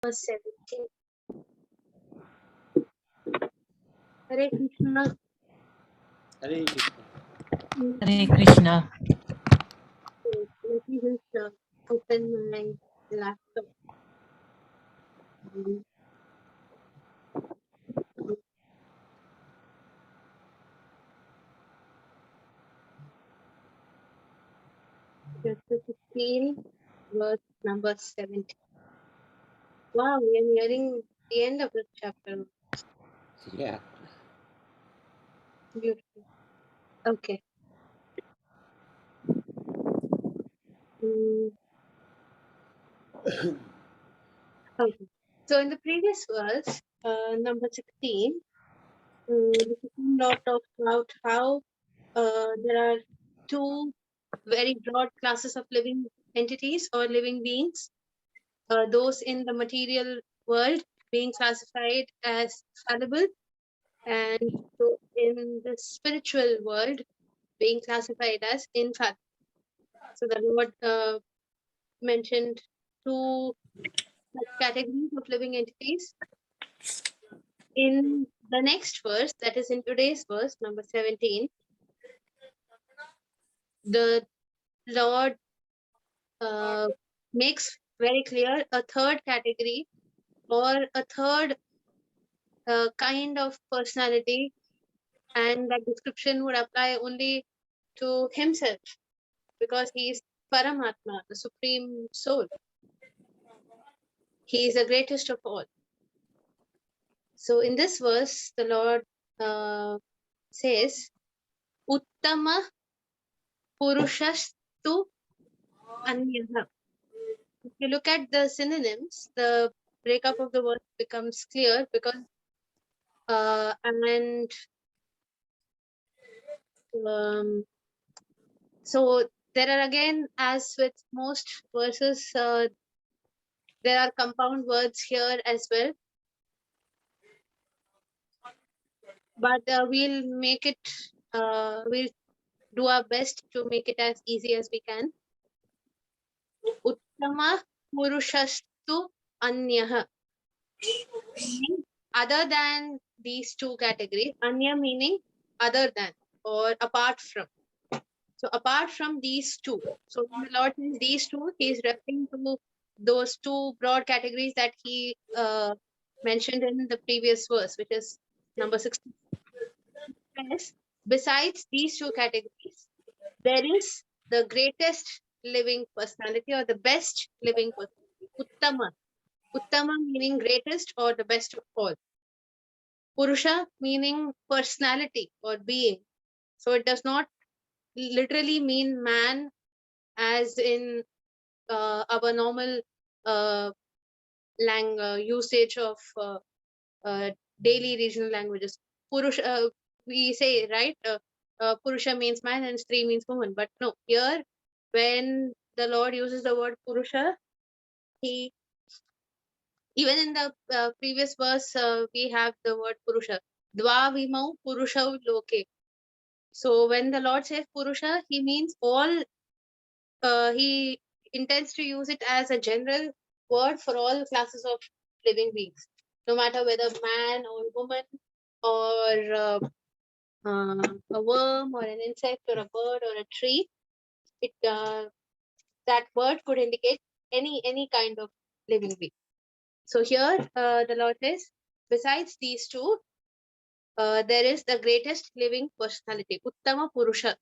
verse 17. Hare Krishna. Hare Krishna. Hare Krishna. Let me just open my laptop. Chapter 15, verse number 17. Wow, we are nearing the end of the chapter. Yeah. Beautiful. Okay. Okay. So in the previous verse, number 16, the Supreme Lord talks about how there are two very broad classes of living entities or living beings. Those in the material world being classified as fallible, and those in the spiritual world being classified as infallible. So the Lord mentioned two categories of living entities. In the next verse, that is in today's verse, number 17, the Lord makes very clear a third category or a third kind of personality, and that description would apply only to himself because he is Paramatma, the Supreme Soul. He is the greatest of all. So in this verse, the Lord says, Uttama Purushastu Anyaha. If you look at the synonyms, the breakup of the word becomes clear because so there are, again, as with most verses, there are compound words here as well, but we'll make it we'll do our best to make it as easy as we can. Uttama Purushastu Anyaha, meaning other than these two categories. Anya meaning other than or apart from. So apart from these two. So when the Lord says these two, he is referring to those two broad categories that he mentioned in the previous verse, which is number 16. Yes. Besides these two categories, there is the greatest living personality or the best living personality. Uttama. Uttama meaning greatest or the best of all. Purusha meaning personality or being. So it does not literally mean man as in our normal usage of daily regional languages. Purusha, we say, right? Purusha means man and Stree means woman. But no, here when the Lord uses the word Purusha, he, even in the previous verse, we have the word Purusha. Dva vimau Purusha loke. So when the Lord says Purusha, he means all, he intends to use it as a general word for all classes of living beings, no matter whether man or woman or a worm or an insect or a bird or a tree. It that word could indicate any kind of living being. So here the Lord says, besides these two, there is the greatest living personality, Uttama Purusha.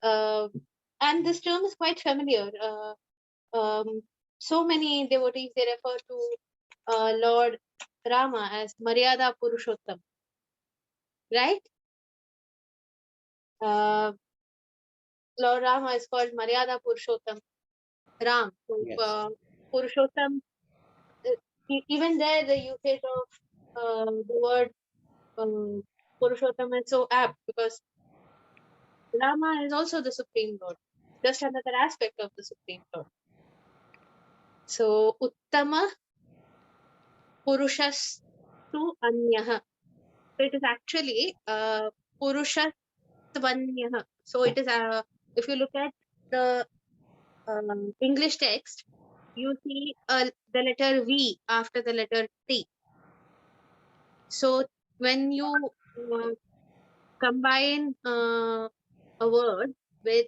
And this term is quite familiar. So many devotees, they refer to Lord Rama as Maryada Purushottam, right? Lord Rama is called Maryada Purushottam Ram. So, Yes. Purushottam, even there the usage of the word Purushottam is so apt because Rama is also the Supreme Lord, just another aspect of the Supreme Lord. So Uttama Purushastu Anyaha. So it is actually Purushastvanyaha. So it is if you look at the English text, you see the letter V after the letter T. So when you combine a word with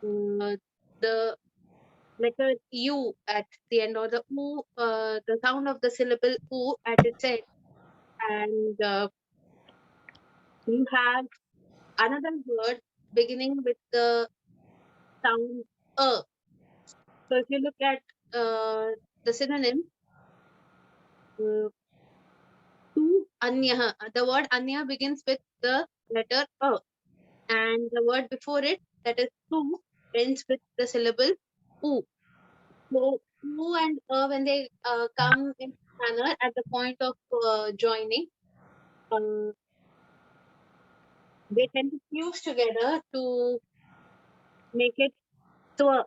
the letter U at the end, or the U, the sound of the syllable U at its end, and you have another word beginning with the sound A. So if you look at the synonym, tu anyah, the word anyah begins with the letter A, and the word before it, that is tu, ends with the syllable U. So U and A, when they come in manner at the point of joining, they tend to fuse together to make it twa,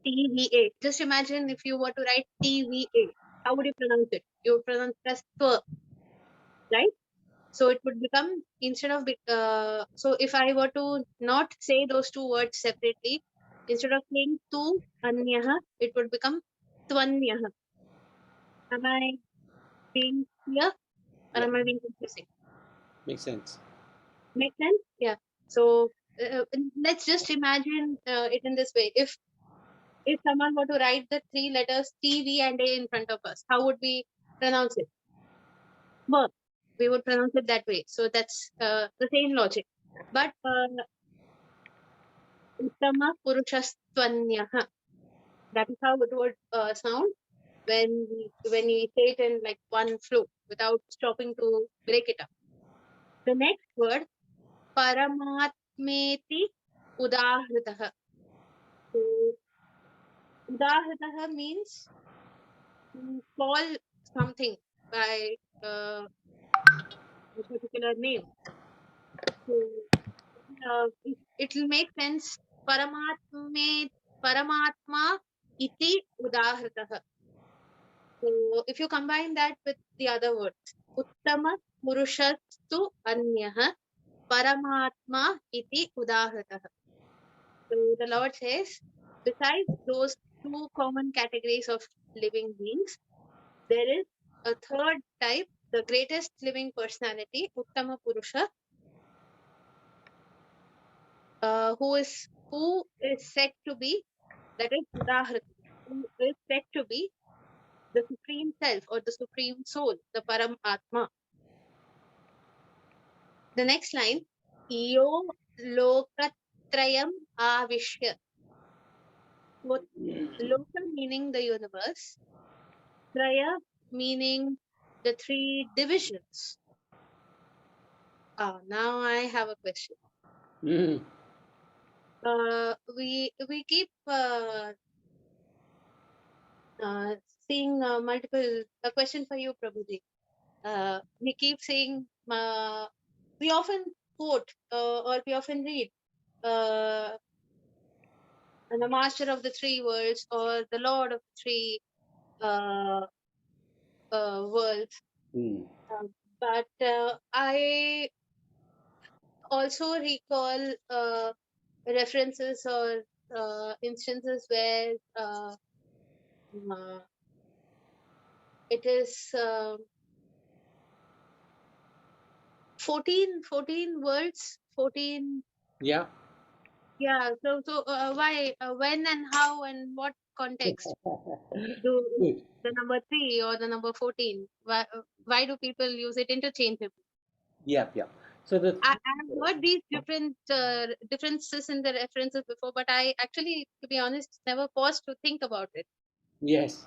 TVA. Just imagine if you were to write TVA, how would you pronounce it? You would pronounce it as twa, right? So it would become, instead of so if I were to not say those two words separately, instead of saying tu anyah, it would become twanyah. Am I being clear, or Yeah, am I being confusing? makes sense. Make sense? Yeah. So let's just imagine it in this way. If someone were to write the three letters T, V, and A in front of us, how would we pronounce it? Verb. We would pronounce it that way. So that's the same logic. But Uttama Purushastvanyah. That is how it would sound when we say it in like one flow without stopping to break it up. The next word, Paramatmeti Udahritah. So Udahritah means to call something by a particular name. So it will make sense. Paramatma iti udahritah. So if you combine that with the other words, Uttama Purushastu Anyah Paramatma iti udahritah. So the Lord says, besides those two common categories of living beings, there is a third type, the greatest living personality, Uttama Purusha, who is said to be, that is Udahrita, who is said to be the supreme self or the supreme soul, the Param Atma. The next line, Yo Lokatrayam Avishya. So, Loka meaning the universe, Traya meaning the three divisions. Now I have a question. Mm. We keep seeing multiple. A question for you, Prabhuji. We keep saying, we often quote or we often read uh, the master of the three worlds or the lord of the three uh, worlds. Mm. But I also recall references or instances where it is 14 words, 14. Yeah. Yeah. So why, when and how and what context do Good. the number 3 or the number 14? Why do people use it interchangeably? Yeah, yeah. So the I've heard these differences in the references before, but I actually, to be honest, never paused to think about it. yes,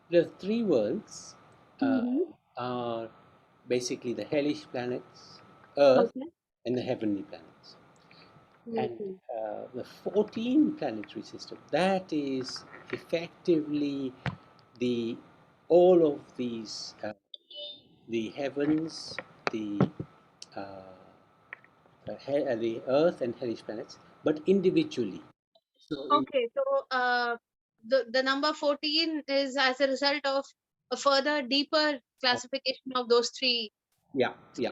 the three worlds Mm-hmm. are basically the hellish planets, Earth, Okay. and the heavenly planets. And Mm-hmm. the 14 planetary system, that is effectively the all of these the heavens, uh, the Earth and hellish planets, but individually. So in Okay, so the number 14 is as a result of a further deeper classification of those three. yeah, yeah.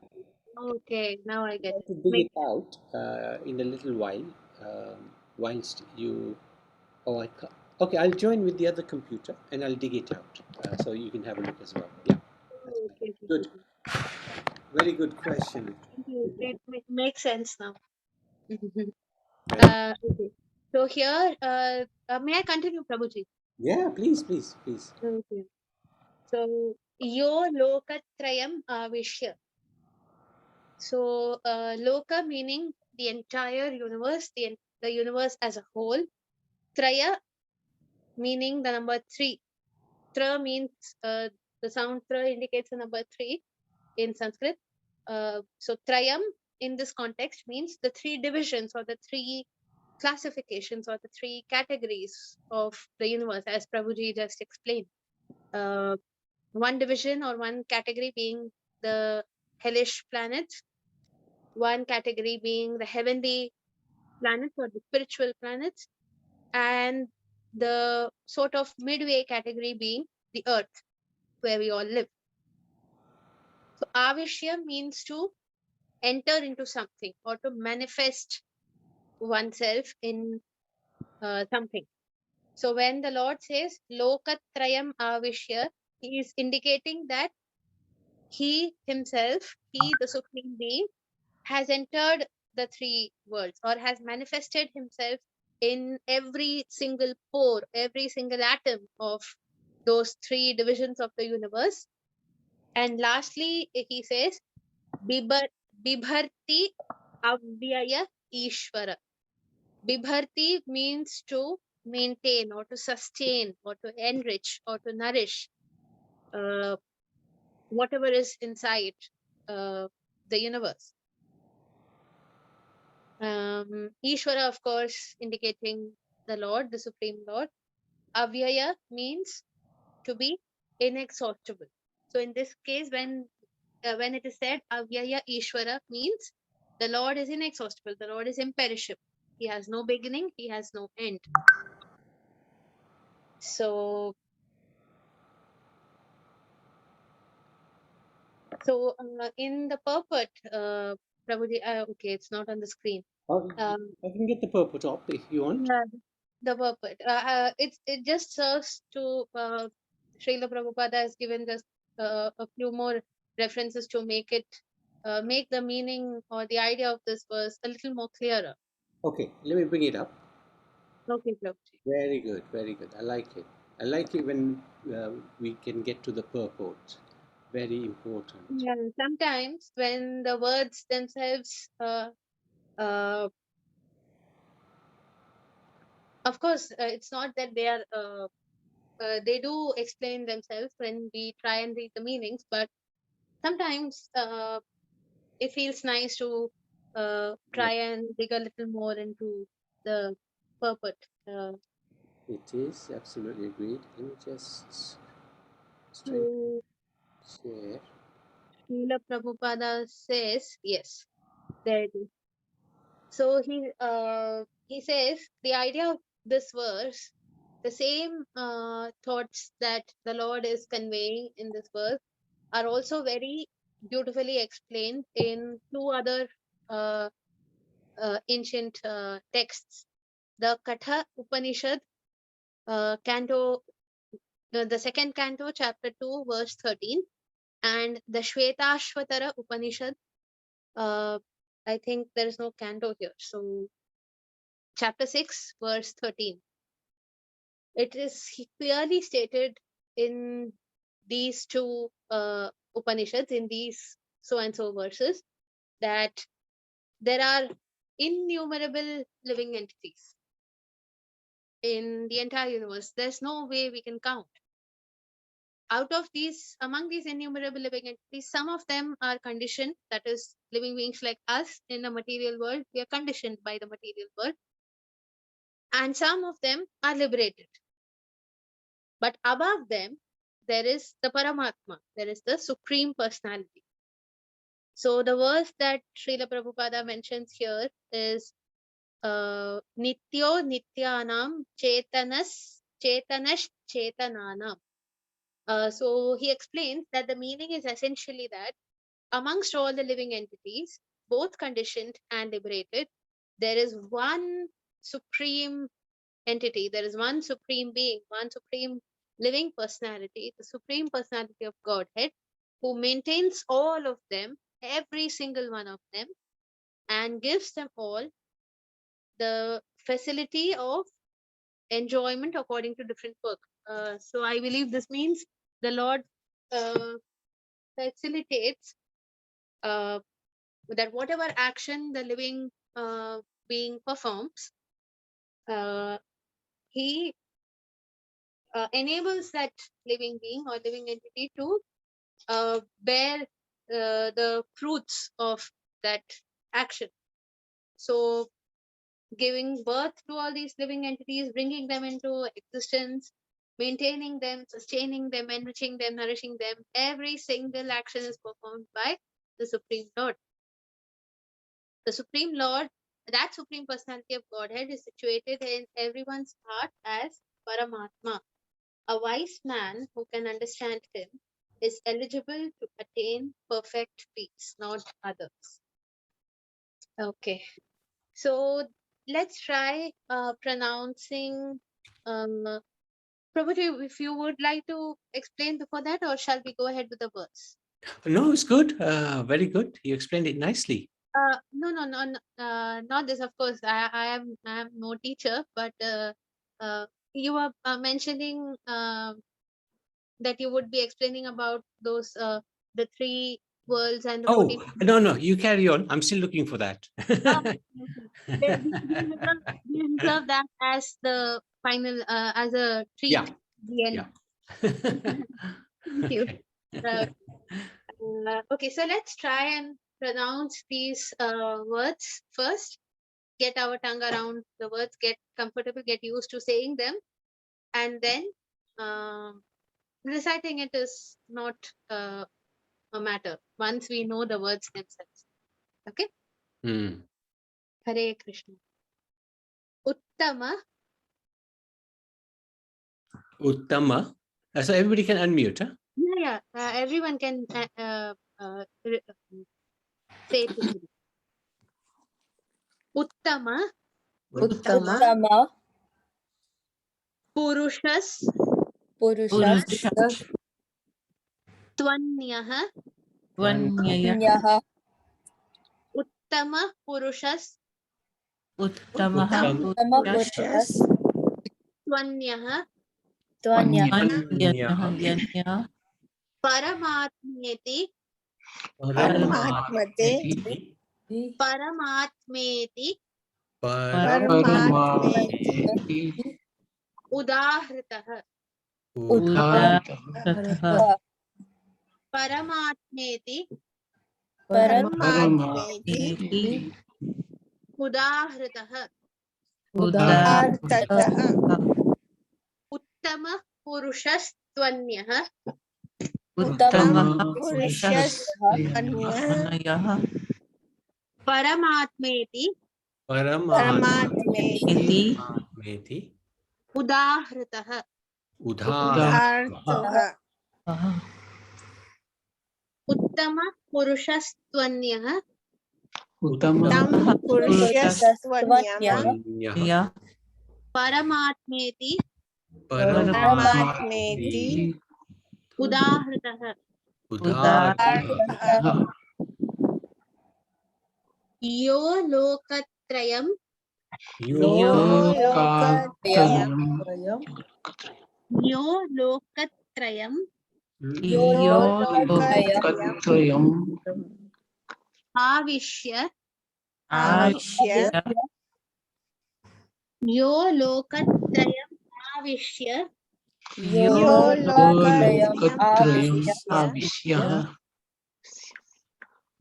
Okay, now I get Try it. to dig Make it out in a little while, whilst you. Oh, Okay, I'll join with the other computer and I'll dig it out so you can have a look as well. Yeah, that's fine. Okay, okay, Good. okay. Very good question. It makes sense now. Very- Okay. So here, may I continue, Prabhuji? Yeah, please, please, please. Okay. So, yo lokatrayam avishya. So, loka meaning the entire universe, the universe as a whole. Traya meaning the number three. Tra means the sound tra indicates the number three in Sanskrit. So, trayam in this context means the three divisions or the three classifications or the three categories of the universe, as Prabhuji just explained. One division or one category being the hellish planets, one category being the heavenly planets or the spiritual planets, and the sort of midway category being the earth where we all live. So avishya means to enter into something or to manifest oneself in something. So when the Lord says lokatrayam avishya, he is indicating that he himself, he the supreme being, has entered the three worlds or has manifested himself in every single pore, every single atom of those three divisions of the universe. And lastly, he says, Bibharti Avyaya Ishvara. Bibharti means to maintain or to sustain or to enrich or to nourish uh, whatever is inside the universe. Ishvara, of course, indicating the Lord, the Supreme Lord. Avyaya means to be inexhaustible. So in this case, when it is said Avyaya Ishvara means the Lord is inexhaustible, the Lord is imperishable. He has no beginning, he has no end. So in the purport, Prabhuji, okay, it's not on the screen. Oh, Um, I can get the purport up if you want. yeah, the purport. It just serves to Srila Prabhupada has given just a few more references to make it make the meaning or the idea of this verse a little more clearer. Okay, let me bring it up. Okay, Prabhuji. Very good, very good. I like it. I like it when we can get to the purport. Very important. Yeah, sometimes when the words themselves, uh, of course, it's not that they are. They do explain themselves when we try and read the meanings, but sometimes it feels nice to Yeah, try and dig a little more into the purport. it is absolutely agreed. Let me just try and So share. Srila Prabhupada says, yes, there it is. So he says the idea of this verse, the same thoughts that the Lord is conveying in this verse are also very beautifully explained in two other uh, ancient texts. The Katha Upanishad, canto, the second canto, chapter 2, verse 13, and the Shvetashvatara Upanishad. Uh, I think there is no canto here. So, chapter 6, verse 13. It is clearly stated in these two Upanishads, in these so and so verses, that there are innumerable living entities in the entire universe. There's no way we can count. Out of these, among these innumerable living entities, some of them are conditioned, that is, living beings like us in the material world, we are conditioned by the material world, and some of them are liberated. But above them, there is the Paramatma, there is the Supreme Personality. So the verse that Srila Prabhupada mentions here is Nityo Nityanam Chetanash Chetananam. So he explains that the meaning is essentially that amongst all the living entities, both conditioned and liberated, there is one supreme entity. There is one supreme being, one supreme living personality, the supreme personality of Godhead, who maintains all of them, every single one of them, and gives them all the facility of enjoyment according to different work. So I believe this means the Lord facilitates that whatever action the living being performs, he enables that living being or living entity to bear the fruits of that action. So giving birth to all these living entities, bringing them into existence, maintaining them, sustaining them, enriching them, nourishing them, every single action is performed by the Supreme Lord. The Supreme Lord, that Supreme Personality of Godhead, is situated in everyone's heart as Paramatma. A wise man who can understand him is eligible to attain perfect peace, not others. Okay, so let's try pronouncing. Prabhuji, if you would like to explain before that, or shall we go ahead with the verse? No, it's good. Very good. You explained it nicely. No, not this. Of course, I am no teacher, but you were mentioning that you would be explaining about those the three worlds and the Oh, 14. no, you carry on. I'm still looking for that. Okay. We reserve that as the final, as a treat. Yeah. at the end. Yeah. Thank you. Okay. Okay, so let's try and pronounce these words first. Get our tongue around the words, get comfortable, get used to saying them, and then reciting it is not a matter once we know the words themselves. Okay? Hare Krishna. Uttama. Uttama. So everybody can unmute, huh? Yeah. Everyone can say it with me. Uttama. Uttama Purushas. Purushas Tvanyaha. Vanyaya Nyaha Uttama Purushas Uttamaha Uttama Purushas Tvanyaha Tvanyaha Vanyaya Paramatmeti. Paramatmate Paramatmeti Paramatmeti Udahritaha. Udahritaha Paramatmeti Paramatmeti Udahritaha. Udartataha Uttama Purushas Tvanyaha Uttama Purushas Tvanyaha Paramatmeti Paramatmeti Udahritaha. Udartataha Uttama Purushas Tvanyaha Uttama Purushas Tvanyaha Paramatmeti Paramatmeti Udahritaha. Udartataha Yo Lokatrayam Lokatrayam Yo Lokatrayam Lokatrayam Avishya Avishya Yo Lokatrayam Avishya Yo Lokatrayam Avishya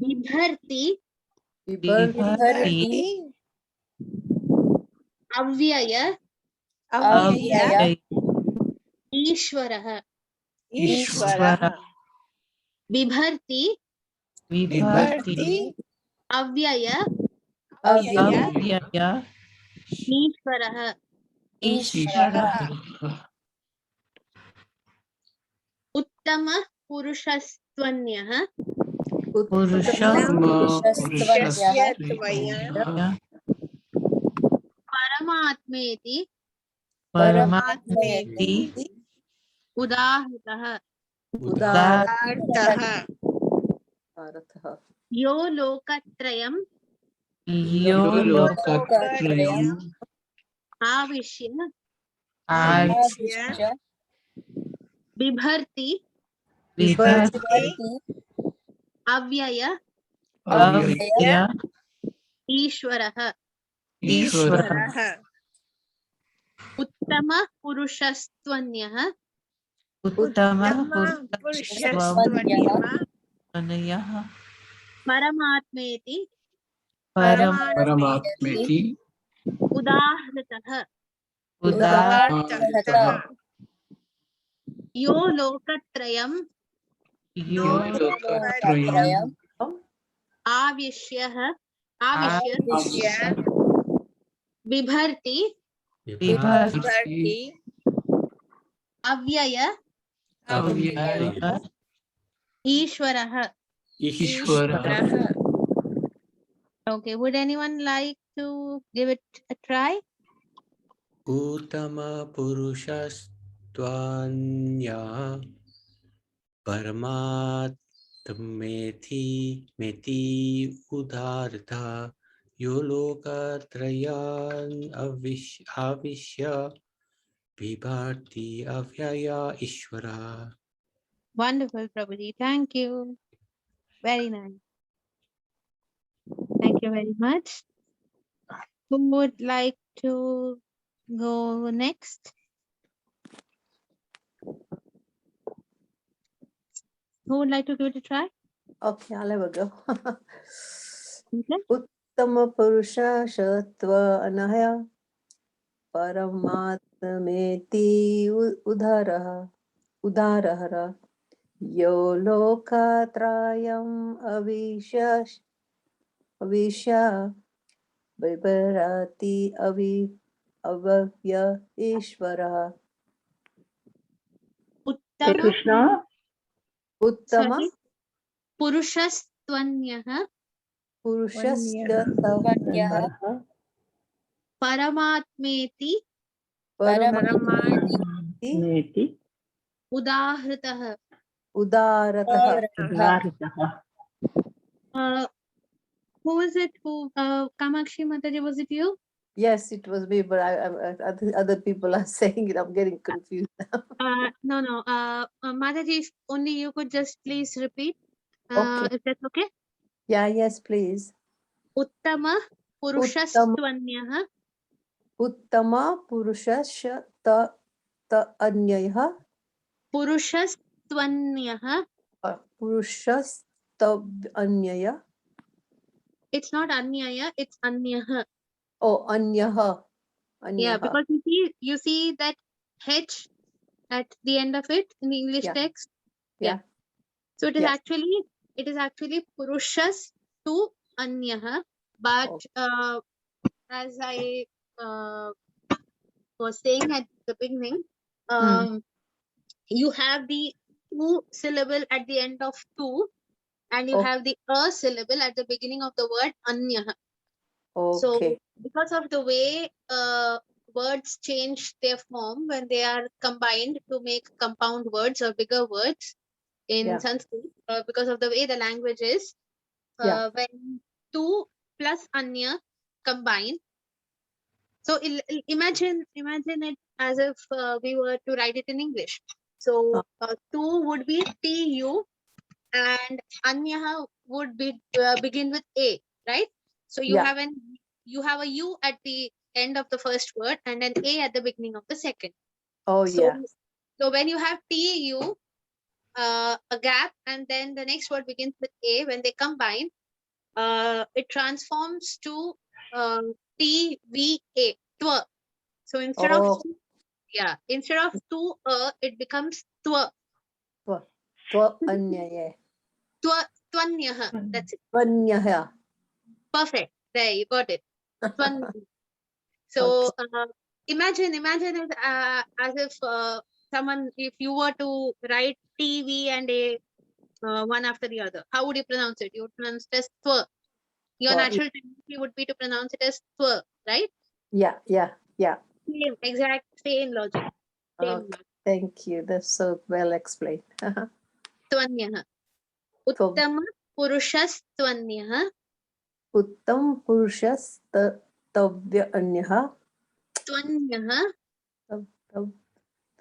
Bibharti Bibharti Avyaya Avyaya Ishwaraha. Ishvaraha Bibharti Bibharti Avyaya Avyaya Ishwaraha. Ishvaraha Uttama Purushastvanyah Purushastvanya Paramatmeti परमात्मेति उदाहृतः उदारतः यो लोकत्रयम् यो लोकत्रयम् आविश्य आविश्य बिभर्ति बिभर्ति अव्यय अव्यय ईश्वरः ईश्वरः उत्तम पुरुषस्त्वन्यः उत्तमः पुरुषस्त्वन्यः पुरुषः परमात्मेति परमात्मेति उदाहृतः उदारतः यो लोकत्रयम् यो लोकत्रयम् आविश्य आविश्य बिभर्ति बिभर्ति अव्यय अव्यय ईश्वरः. ईश्वरः. Okay, would anyone like to give it a try? उत्तम पुरुषस्त्वन्या परमात्मेति उदारता यो लोकत्रयान् आविश्य बिभर्ति अव्यय ईश्वरः. Wonderful, Prabhuji. Thank you. Very nice. Thank you very much. Who would like to go next? Who would like to give it a try? Okay, I'll have a go. Okay. Uttama Purusha Shatva Anahya Paramatmeti Udarahara Yo Lokatrayam Avisha Vibarati Avavya Ishvara. Uttama. Uttama Sorry. Purushastvanyah Purushasya Paramatmeti Paramati Udahritah. Udaratah. Who is it? Who? Kamakshi Mataji, was it you? Yes, it was me, but other people are saying it. I'm getting confused now. No. Mataji, if only you could just please repeat. Okay. If that's okay. Yeah, yes, please. Uttama Purushastvanyah Uttama Purushasya ta anyayah Purushastvanyah. Purushasta anyaya. It's not Anyaya, it's Anyah. Oh, anyaha. Yeah, because you see that H at the end of it in the English text. Yeah. So it is Yes. actually Purushas to Anyah, but as I was saying at the beginning, you have the two syllable at the end of two, and you have the a syllable at the beginning of the word Anyah. Okay. So because of the way words change their form when they are combined to make compound words or bigger words in Sanskrit, because of the way the language is, when two plus Anya combine. So imagine it as if we were to write it in English. So two would be TU and Anya would be begin with A, right? So you have a U at the end of the first word and an A at the beginning of the second. Oh, so, yeah. So when you have TU, a gap, and then the next word begins with A, when they combine, it transforms to TVA, twa. So instead of two it becomes twa. Twa anyaya. Twanyah. That's it. Twanyah. Perfect. There, you got it. So imagine it as if someone, if you were to write TV and a one after the other, how would you pronounce it? You would pronounce it as twa. Your natural tendency would be to pronounce it as twa, right? Yeah. Same, exact same logic. Same Okay, logic. thank you. That's so well explained. Tvanyah. Uttama purushastvanyah. Uttam purushas tavya anyah Tvanyah.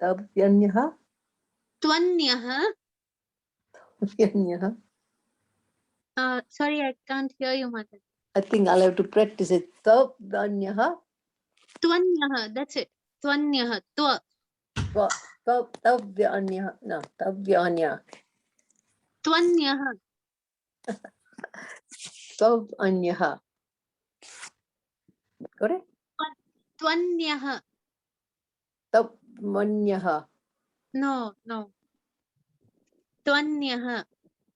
tavyanyah Tvanyah. tavyanyah. Sorry, I can't hear you, Mata. I think I'll have to practice it. Tavyanyah Tvanyah. That's it. Tvanyah. Tva. tavyanyah. No, tavyanyah. Tvanyah. Tavyanyah. Correct? Tvanyah. Tavanyah. No, no. Tvanyah.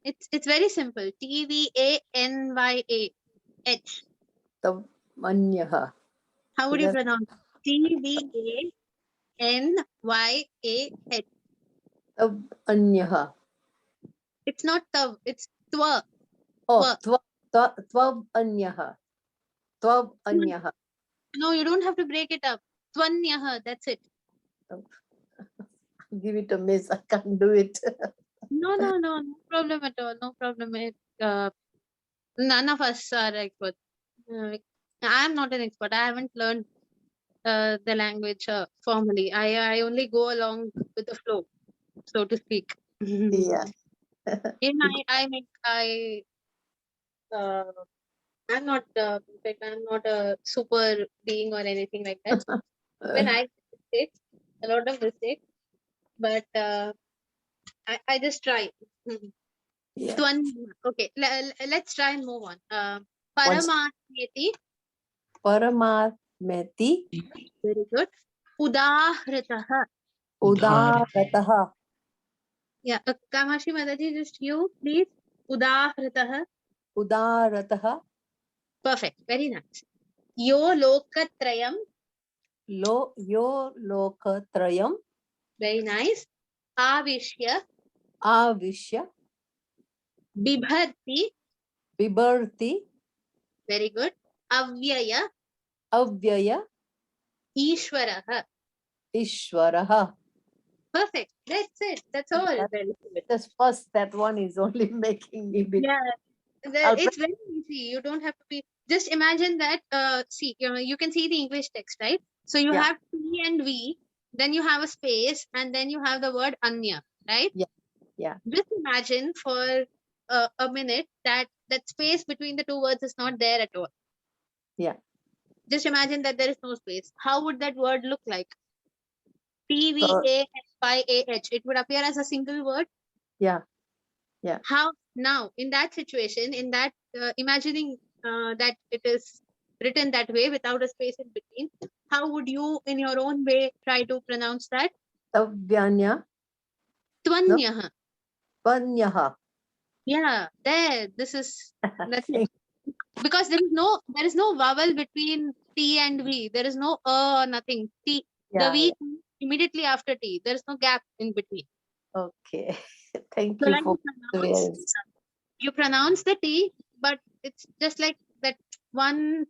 It's very simple. Tvanyah. Tavanyah. How would you pronounce Tvanyah? Tavanyah. It's not tav, it's twa. Oh, Twa. Tvanyah. Tvanyah. No, you don't have to break it up. Tvanyah, that's it. Give it a miss. I can't do it. No problem at all. No problem. None of us are expert. I'm not an expert. I haven't learned the language formally. I only go along with the flow, so to speak. Yeah. I'm not perfect. I'm not a super being or anything like that. When I make mistakes, a lot of mistakes, but I just try. Yeah. Okay, let's try and move on. Once- Paramatmeti, Paramatmeti very good. Udahritah. udaratah. Yeah, Kamashi Mataji, just you, please. Udahritah. Udaratah. Perfect, very nice. Yo lokatrayam, Yo lokatrayam very nice. Avishya, avishya bibharti, bibarti very good. Avyaya, avyaya Ishwarah. ishwarah. Perfect. That's it. That's all. That- Very good. Just first, that one is only making me bit. Yeah, I'll it's very easy. You don't have to be. Just imagine that. See, you can see the English text, right? So you Yeah. have T and V, then you have a space, and then you have the word Anya, right? Yeah. Just imagine for a minute that space between the two words is not there at all. Yeah. Just imagine that there is no space. How would that word look like? TVAFYAH. It would appear as a single word. Yeah. How now in that situation, in that imagining that it is written that way without a space in between, how would you in your own way try to pronounce that? Tavyanya Tvanyah. panyah. Yeah, there. That's it. Because there is no vowel between T and V. There is no nothing. T. The Yeah. V comes immediately after T. There is no gap in between. Okay. Thank So you like for perseverance. you pronounce the T, but it's just like that one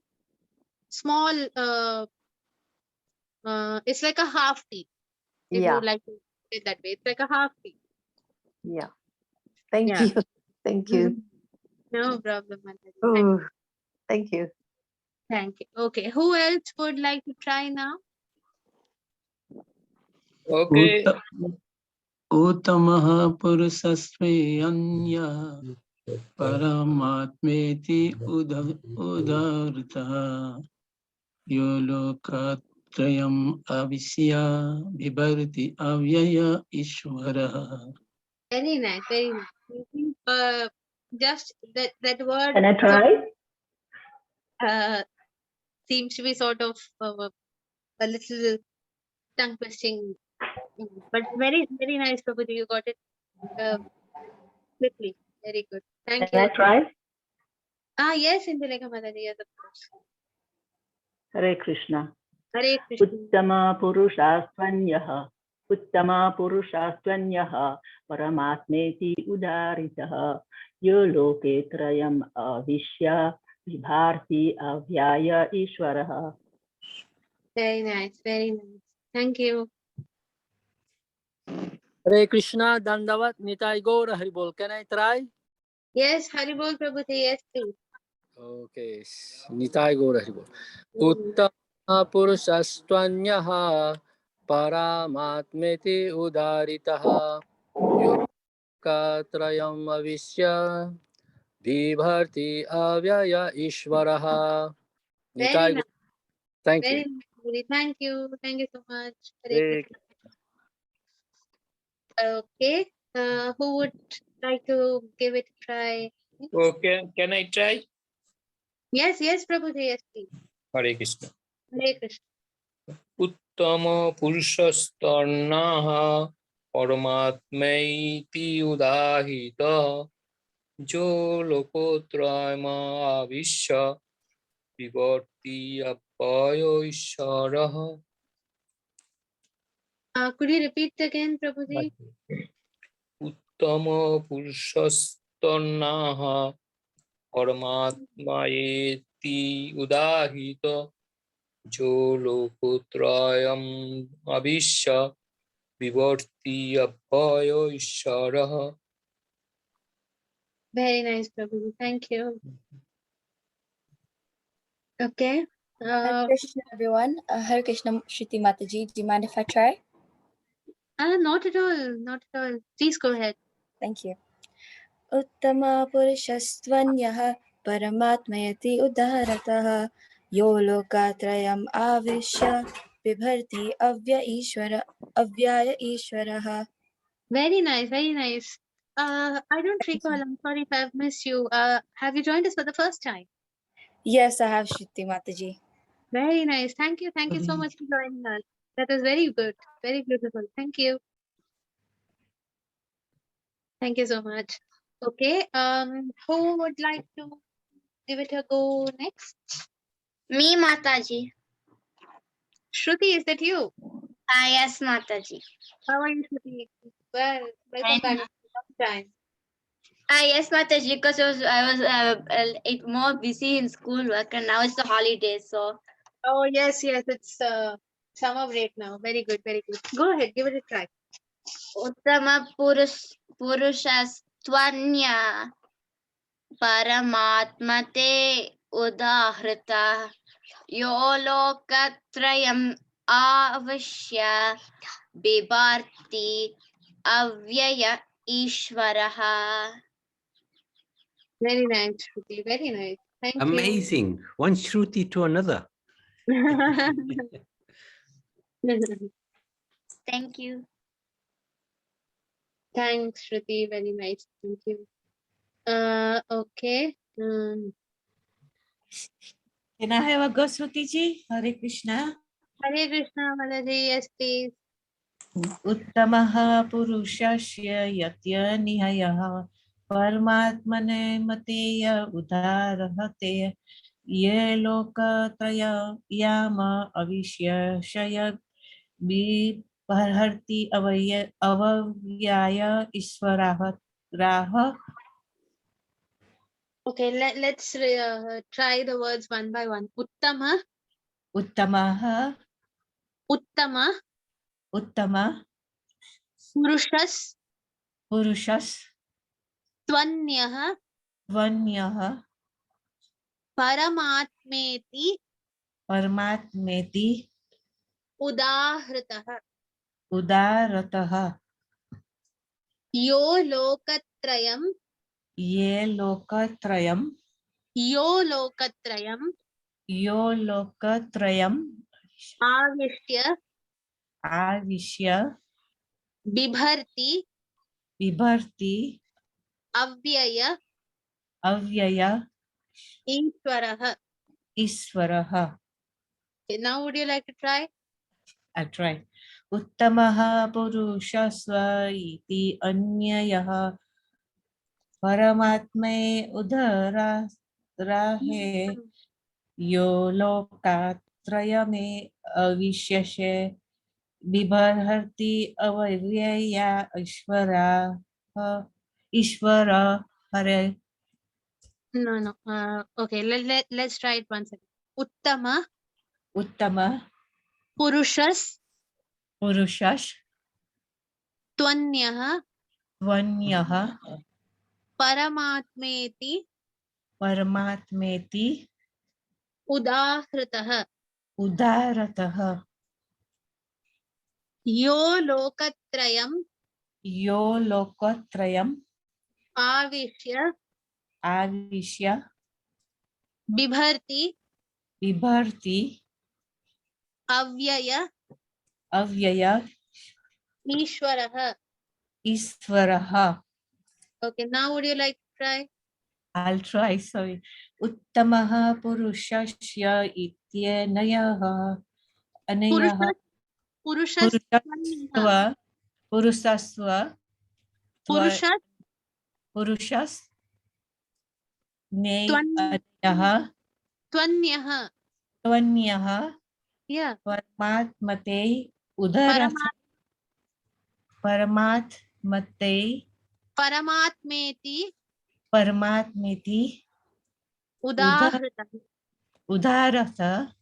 small it's like a half T. If you Yeah. would like to say it that way. It's like a half T. Yeah. Thank Yeah. you. Thank you. No problem, Mataji. Oh, thank you. Thank you. Okay. Who else would like to try now? Okay. उत्तमः पुरुषस्त्वन्यः परमात्मेति उदारतः यो लोकत्रयम् अविश्य बिभर्ति अव्यय ईश्वरः. Very nice. Very nice. Just that word. Can I try? Seems to be sort of a little tongue twisting, but very nice, Prabhuji. You got it quickly. Very good. Thank Can I you. try? Yes, Indulekha Mataji. Yes, of course. Hare Krishna. Hare Krishna. Uttama purushastvanyah paramatmeti udaritah yo loke trayam avishya vibharti avyaya ishwarah. Very nice, very nice. Thank you. Hare Krishna, Dandavat, Nitai Gaur, Haribol. Can I try? Yes, Haribol Prabhuji, yes, please. Okay, Nitai Gaur, Haribol. Uttama Purushastvanyaha Paramatmeti Udaritaha Yogatrayam Avishya Vibharti Avyaya Ishvaraha. Very Nitai Gaur. nice, Thank very you. nice, Prabhuji. Thank you so much. Hare Hare Krishna. Okay, who would like to give it a try? Okay, can I try? Yes, Prabhuji, yes, please. Hare Krishna. Hare Krishna. Uttama Purushastarnaha Paramatmaiti Udahita Jo Lokotrayama Avisha Vivarti Apayo Isharaha. Could you repeat again, Prabhuji? Uttama Purushastarnaha Paramatmaiti Udahita Jo Lokotrayam Avisha Vivarti Apayo Isharaha. Very nice, Prabhuji. Thank you. Okay. Hare Krishna, everyone. Hare Krishna, Shruti Mataji. Do you mind if I try? Not at all. Not at all. Please go ahead. Thank you. Uttama Purushastvanyah Paramatmayati Udaratah Yo Lokatrayam Avishya Vibharti Avyaya Ishvaraha. Very nice. Very nice. I don't recall. I'm sorry if I've missed you. Have you joined us for the first time? Yes, I have Shruti Mataji. Very nice. Thank you. Thank you so much for joining us. That was very good. Very beautiful. Thank you. Thank you so much. Okay. Who would like to give it a go next? Me, Mataji. Shruti, is that you? Yes, Mataji. How are you, Shruti? Well, welcome back. Long time. Yes, Mataji, because I was more busy in schoolwork and now it's the holidays, so. Oh, yes, it's summer break now. Very good, very good. Go ahead, give it a try. Uttama Purushastvanya Paramatmate Udahrita Yo Lokatrayam Avashya Bibharti Avyaya Ishvaraha. Very nice, Shruti. Very nice. Thank Amazing. One Shruti to another. you. Thank you. Thanks, Shruti. Very nice. Thank you. Okay. Can I have a go, Srutiji? Hare Krishna. Hare Krishna, Mataji. Yes, please. Uttamaha Purushasya Yatya Nihayah Paramatmane Mateya Udarahate Ye Lokatraya Yama Avishya Shaya Bharti Avavyaya Isvaraha Raha. Okay, let's try the words one by one. Uttama. Uttamaha Uttama. Uttama Purushas. Purushas Tvanyaha. Vanyaha Paramatmeti. Paramatmeti Udahritaha. Udarataha Yo Lokatrayam. Ye Lokatrayam Yo Lokatrayam. Yo Lokatrayam Avishya. Avishya Bibharti. Vibharti Avyaya. Avyaya Ishvaraha. Isvaraha. Okay, now would you like to try? I try. Uttamaha Purushasva iti Anyayaha Paramatme Udara Rahe Yo Lokatrayame Avishya Bibharti Avavyaya Ishvara Hare. No. Okay, let's try it once again. Uttama. Uttama Purushas Purushas. Tvanyah Tvanyaha. Paramatmeti Paramatmeti. Udahritah Udarataha. Yo Lokatrayam Yo lokatrayam. Avishya Avishya. Bibharti Vibharti. Avyaya Avyaya. Ishwarah. Isvaraha. Okay, now would you like to try? I'll try, sorry. Uttamaha purushasya ityenayaha. Anayaha. Purushas Purushasva. Purusasva. Purushas Purushas. Ne Tvan- anayaha. Tvanyah. Tvanyaha. Yeah. Paramatmate. Udarata. Paramatmate. Paramatmeti Paramatmeti. Udahritah. Udarata.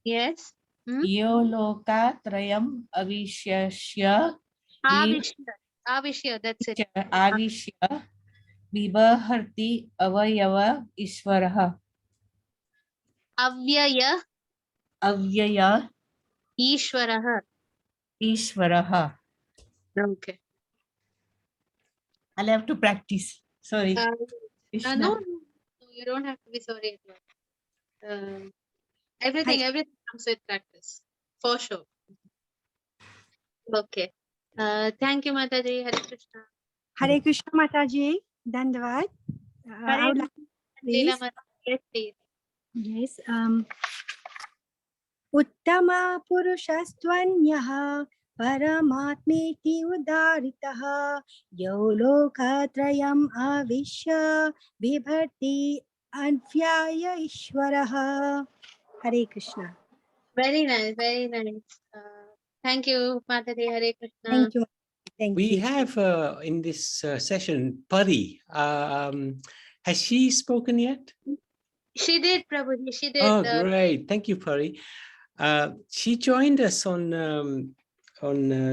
Yes. Yo lokatrayam avishya. Avishya, that's it. Avishya. Vibharti avayava Ishvaraha. Avyaya Avyaya Ishwarah. Ishvaraha. Okay. I'll have to practice. Sorry. No, Krishna. no, you don't have to be sorry. Everything comes with practice, for sure. Okay. Thank you, Mataji. Hare Krishna. Hare Krishna Mataji, Dandavad. I would like Leela please. Mataji. Yes, please. Yes. Uttama Purushastvanyah Paramatmeti Udaritah Yo Lokatrayam Avishya Bibharti Anvyaya Ishwaraha. Hare Krishna. Very nice, very nice. Thank you, Mataji. Hare Krishna. Thank you. Thank We you. have in this session Pari. Has she spoken yet? She did, Prabhuji. She did. Oh, great. Thank you, Pari. She joined us on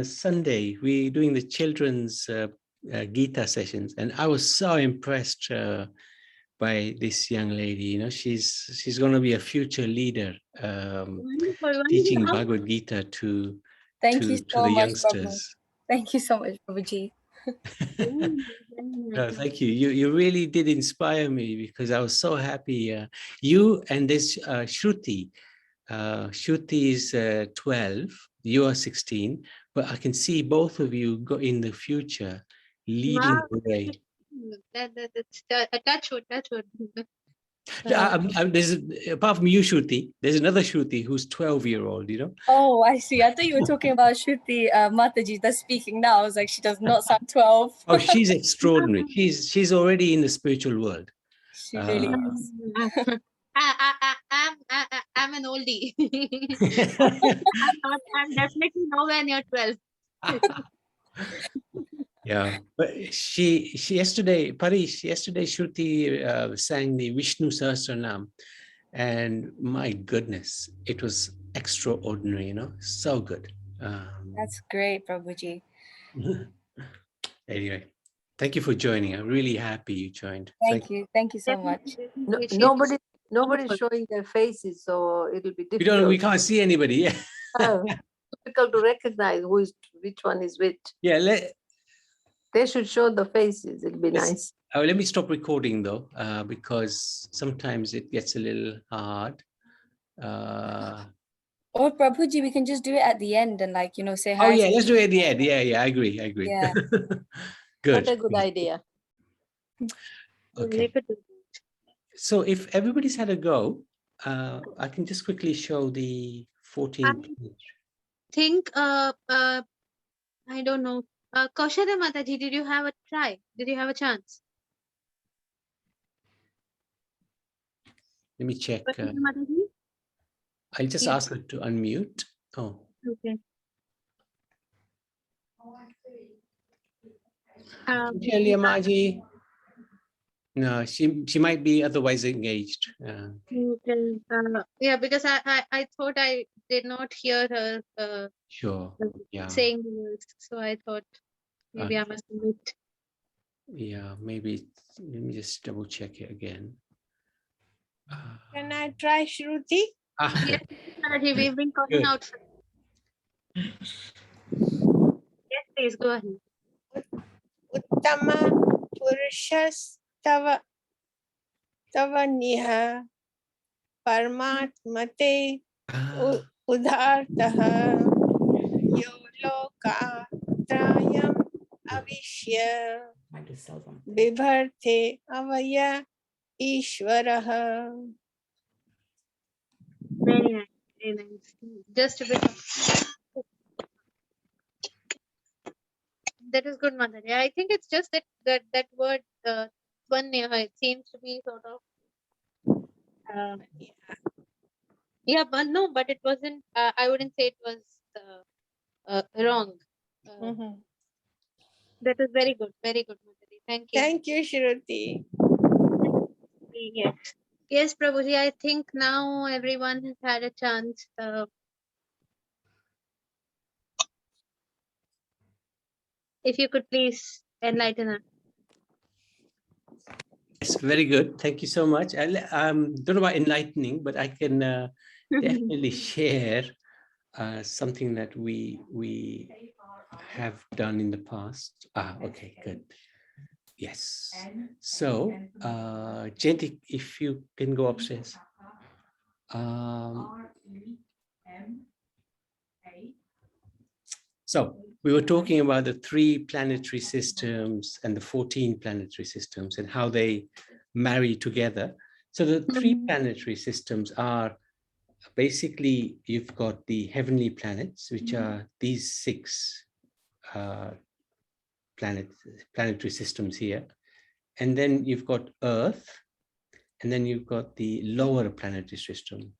Sunday. We're doing the children's Gita sessions, and I was so impressed by this young lady. You know, she's going to be a future leader, teaching Bhagavad Gita to Thank you so the much, Prabhu. youngsters. Thank you so much, Prabhuji. No, thank you. You really did inspire me because I was so happy. You and this Shruti. Shruti is 12. You are 16. But I can see both of you go in the future leading Wow. the way. That's a touch wood. There's, apart from you, Shruti, there's another Shruti who's 12-year-old. You know. Oh, I see. I thought you were talking about Shruti Mataji that's speaking now. I was like, she does not sound 12. Oh, she's extraordinary. She's already in the spiritual world. She really is. I'm an oldie. I'm definitely nowhere near 12. Yeah, but she yesterday, Parish, yesterday Shruti sang the Vishnu Sahasranam, and my goodness, it was extraordinary, you know, so good. That's great, Prabhuji. Anyway, thank you for joining. I'm really happy you joined. Thank you. Thank you so much. Nobody's showing their faces, so it'll be We difficult. can't see anybody. Yeah. Difficult to recognize which one is which. Yeah. They should show the faces. It'll be nice. Let me stop recording though, because sometimes it gets a little hard. Or Prabhuji, we can just do it at the end and like, say hi. Oh yeah, let's do it at the end. Yeah, I agree. Yeah. Good. That's a good idea. Okay. So if everybody's had a go, I can just quickly show the 14th page. Think, I don't know. Kaushada Mataji, did you have a try? Did you have a chance? Let me check. Mataji? I'll just ask her to unmute. Oh. Okay. Maji. No, she might be otherwise engaged. Okay. Yeah, because I thought I did not hear her Sure. Yeah. saying the words. So I thought maybe I Okay. must admit. Yeah, maybe let me just double check it again. Can I try, Shruti? Yes, Mataji, we've been calling Good. out. Yes, please go ahead. Uttama Purushastava Tava Niha Paramatmate Udhartaha Yo Loka Trayam Avishya Bibharte Avaya Ishvaraha. Very nice. Very nice. Just a bit. That is good, Mataji. I think it's just that word Svanya, it seems to be sort of yeah, but no, but it wasn't. I wouldn't say it was wrong. That is very good, Mataji. Thank you. Thank you, Shruti. Yes, yes, Prabhuji. I think now everyone has had a chance. If you could please enlighten us. Yes, very good. Thank you so much. I don't know about enlightening, but I can definitely share something that we have done in the past. Okay, good. Yes. So, Jayanti, if you can go upstairs. So we were talking about the 3 planetary systems and the 14 planetary systems and how they marry together. So the 3 planetary systems are basically, you've got the heavenly planets, which are these 6 planetary systems here. And then you've got Earth, and then you've got the lower planetary system.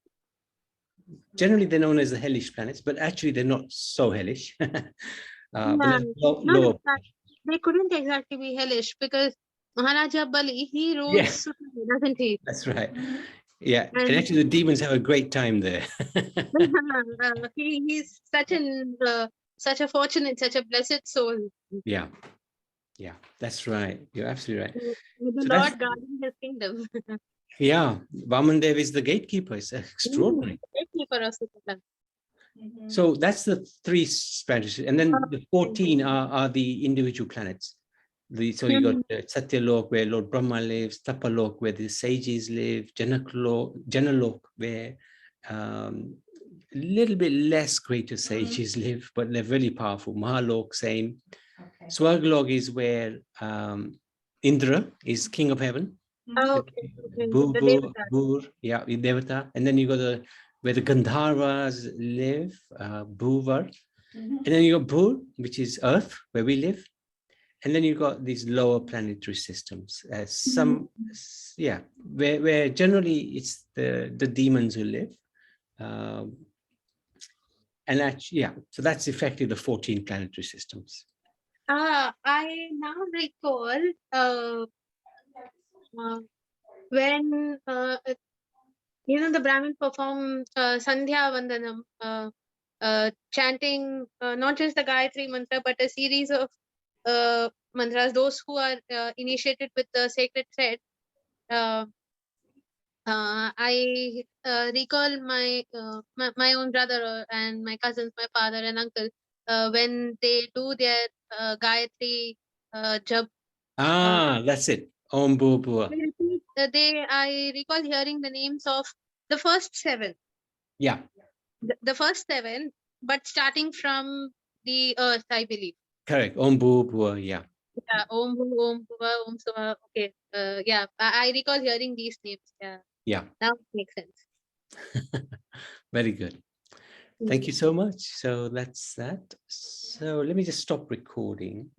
Generally, they're known as the hellish planets, but actually they're not so hellish. Lower. They couldn't exactly be hellish because Maharaja Bali, he rules, Yes. doesn't he? That's right. Yeah, and actually the demons have a great time there. He's such a fortunate, such a blessed soul. Yeah, yeah, that's right. You're absolutely right. With the So Lord guarding his kingdom. yeah, Vamandev is the gatekeeper. It's extraordinary. Gatekeeper of Sutapan. So that's the 3 strategies, and then the 14 are the individual planets. So you got Satyalok, where Lord Brahma lives; Tapalok, where the sages live; Janalok, where a little bit less greater sages live, but they're really powerful. Mahalok, same. Swargalok is where Indra is king of heaven. Okay. Bur, yeah, Devata. And then you got where the Gandharvas live, Bhuvar. And then you got Bhur, which is Earth, where we live. And then you got these lower planetary systems. Where generally it's the demons who live. And actually, yeah, so that's effectively the 14 planetary systems. I now recall when the Brahmin perform Sandhya Vandanam, chanting not just the Gayatri mantra, but a series of mantras. Those who are initiated with the sacred thread. I recall my own brother and my cousins, my father and uncle, when they do their Gayatri jab. That's it. Om Bhur. I recall hearing the names of the first 7. Yeah. The first 7, but starting from the earth, I believe. Correct. Om Bhur, yeah. Yeah, Om Bhu, Om Bhuva, Om Sava. Okay. Yeah, I recall hearing these names. Yeah. Yeah. Now it makes sense. Very good. Thank you so much. So that's that. So let me just stop recording.